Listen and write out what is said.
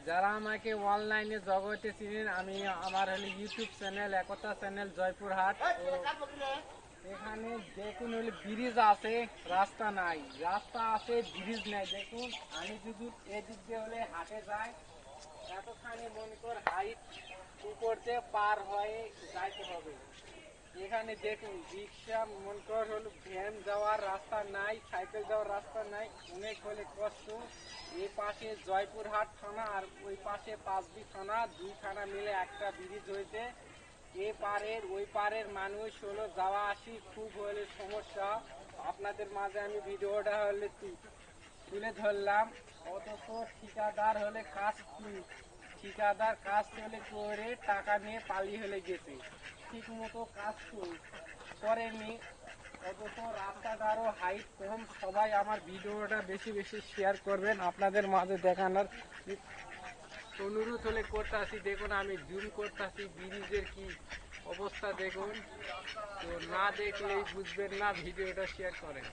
যারা আমাকে অনলাইনে জগতে চিনেন, আমি আমার হলো ইউটিউব চ্যানেল একতা চ্যানেল জয়পুরহাট। তো এখানে দেখুন হলে ব্রিজ আছে, রাস্তা নাই, রাস্তা আছে ব্রিজ নাই। দেখুন আমি যদি এদিক দিয়ে হলে হাটে যাই, এতখানি মনে কর হাইট উপরতে পার হয়ে যাইতে হবে। এখানে দেখুন রিক্সা মনে কর হলো ভ্যান যাওয়ার রাস্তা নাই, সাইকেল যাওয়ার রাস্তা নাই, অনেক হলে কষ্ট। এই পাশে জয়পুরহাট থানা আর ওই পাশে পাঁচবি থানা, দুই থানা মিলে একটা ব্রিজ হয়েছে। এ পারের ওই পারের মানুষ হলো যাওয়া আসি খুব হলে সমস্যা। আপনাদের মাঝে আমি ভিডিওটা হলে তুলে ধরলাম। অথচ ঠিকাদার হলে ঠিকাদার কাজ চলে করে টাকা নিয়ে পালিয়ে হলে গেছে, ঠিক মতো কাজ করেনি। অথচ রাস্তাটারও হাইট কম। সবাই আমার ভিডিওটা বেশি বেশি শেয়ার করবেন, আপনাদের মাঝে দেখানোর অনুরোধ হলে করতেছি। দেখুন আমি জুম করতেছি, ব্রিজের কি অবস্থা দেখুন। তো না দেখলেই বুঝবেন না, ভিডিওটা শেয়ার করেন।